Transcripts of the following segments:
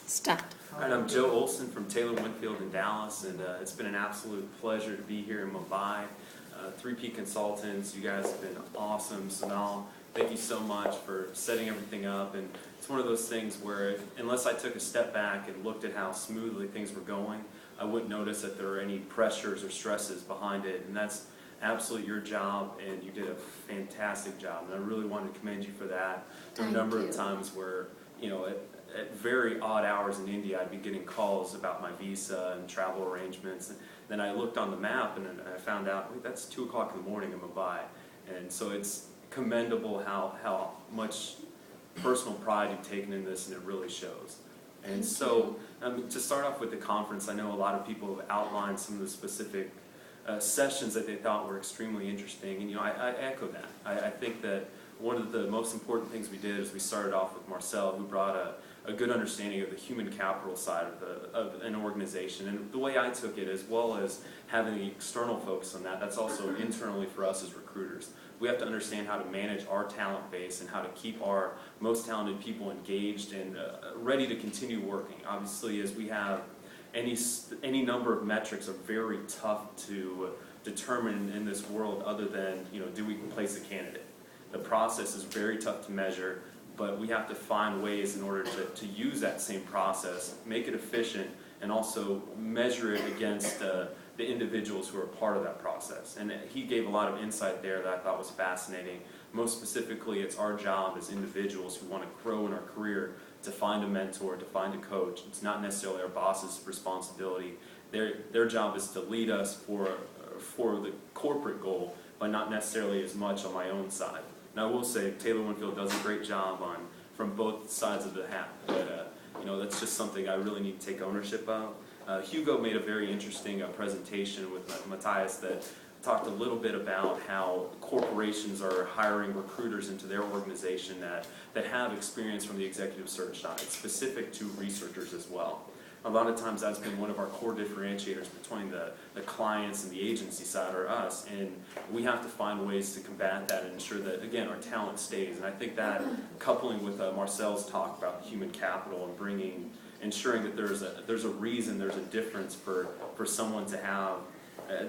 Start. All right, I'm Joe Olson from Taylor Winfield in Dallas, and it's been an absolute pleasure to be here in Mumbai. 3P Consultants, you guys have been awesome. Sonal, thank you so much for setting everything up. And it's one of those things where, unless I took a step back and looked at how smoothly things were going, I wouldn't notice that there were any pressures or stresses behind it. And that's absolutely your job, and you did a fantastic job. And I really wanted to commend you for that. There were a number of times where, at very odd hours in India, I'd be getting calls about my visa and travel arrangements. And then I looked on the map and I found out, wait, that's 2 o'clock in the morning in Mumbai. And so it's commendable how much personal pride you've taken in this, and it really shows. And so to start off with the conference, I know a lot of people have outlined some of the specific sessions that they thought were extremely interesting. And I echo that. I think that one of the most important things we did is we started off with Marcel, who brought a good understanding of the human capital side of an organization. And the way I took it, as well as having the external focus on that, that's also internally for us as recruiters. We have to understand how to manage our talent base and how to keep our most talented people engaged and ready to continue working. Obviously, as we have any number of metrics are very tough to determine in this world, other than, do we place a candidate? The process is very tough to measure, but we have to find ways in order to use that same process, make it efficient, and also measure it against the individuals who are part of that process. And he gave a lot of insight there that I thought was fascinating. Most specifically, it's our job as individuals who want to grow in our career to find a mentor, to find a coach. It's not necessarily our boss's responsibility. Their job is to lead us for the corporate goal, but not necessarily as much on my own side. And I will say, Taylor Winfield does a great job from both sides of the hat. But that's just something I really need to take ownership of. Hugo made a very interesting presentation with Matthias that talked a little bit about how corporations are hiring recruiters into their organization that have experience from the executive search side, specific to researchers as well. A lot of times that's been one of our core differentiators between the clients and the agency side, or us, and we have to find ways to combat that and ensure that, again, our talent stays. And I think that, coupling with Marcel's talk about human capital and ensuring that there's a reason, there's a difference for someone to have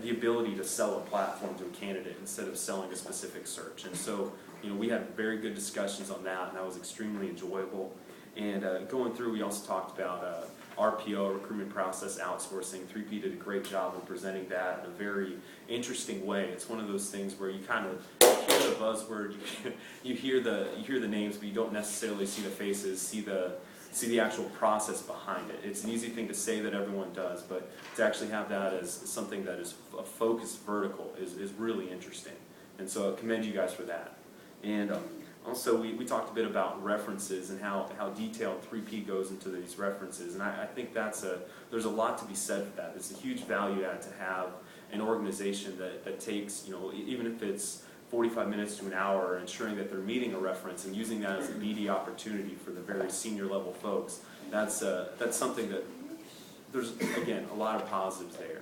the ability to sell a platform to a candidate instead of selling a specific search. And so, we had very good discussions on that, and that was extremely enjoyable. And going through, we also talked about RPO, recruitment process outsourcing. 3P did a great job of presenting that in a very interesting way. It's one of those things where you kind of hear the buzzword, you hear the names, but you don't necessarily see the faces, see the actual process behind it. It's an easy thing to say that everyone does, but to actually have that as something that is a focused vertical is really interesting. And so I commend you guys for that. And also, we talked a bit about references and how detailed 3P goes into these references, and I think there's a lot to be said for that. It's a huge value add to have an organization that takes, even if it's 45 minutes to an hour, ensuring that they're meeting a reference and using that as a BD opportunity for the very senior level folks. That's something that there's, again, a lot of positives there.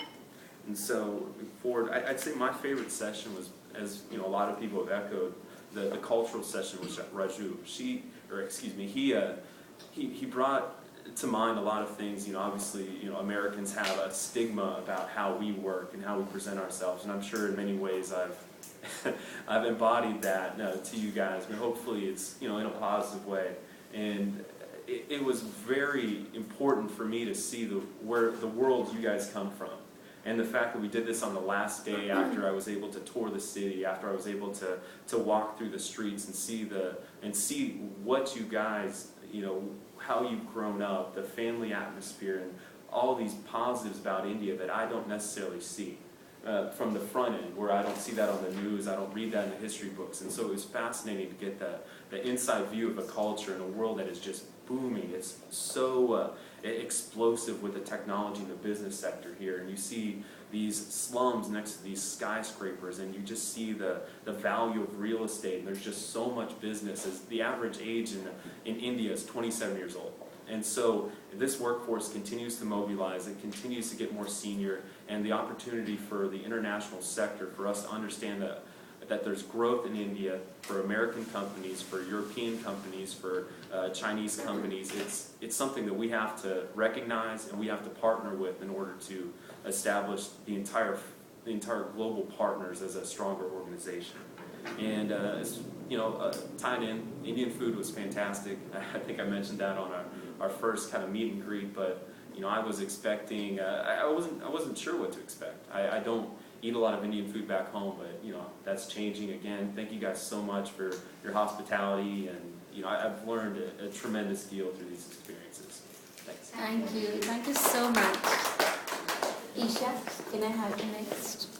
And so, forward, I'd say my favorite session was, as a lot of people have echoed, the cultural session with Raju. He brought to mind a lot of things. Obviously, Americans have a stigma about how we work and how we present ourselves, and I'm sure in many ways I've embodied that to you guys, but hopefully it's in a positive way. And it was very important for me to see where the world you guys come from. And the fact that we did this on the last day after I was able to tour the city, after I was able to walk through the streets and see what you guys, how you've grown up, the family atmosphere, and all these positives about India that I don't necessarily see from the front end, where I don't see that on the news, I don't read that in the history books. And so it was fascinating to get the inside view of a culture in a world that is just booming. It's so explosive with the technology in the business sector here, and you see these slums next to these skyscrapers, and you just see the value of real estate, and there's just so much business. As the average age in India is 27 years old. And so this workforce continues to mobilize, it continues to get more senior, and the opportunity for the international sector, for us to understand that there's growth in India for American companies, for European companies, for Chinese companies. It's something that we have to recognize and we have to partner with in order to establish the entire global partners as a stronger organization. And tying in, Indian food was fantastic. I think I mentioned that on our first kind of meet and greet, but I was expecting, I wasn't sure what to expect. I don't eat a lot of Indian food back home, but that's changing again. Thank you guys so much for your hospitality, and I've learned a tremendous deal through these experiences. Thanks. Thank you so much. Isha, can I have you next?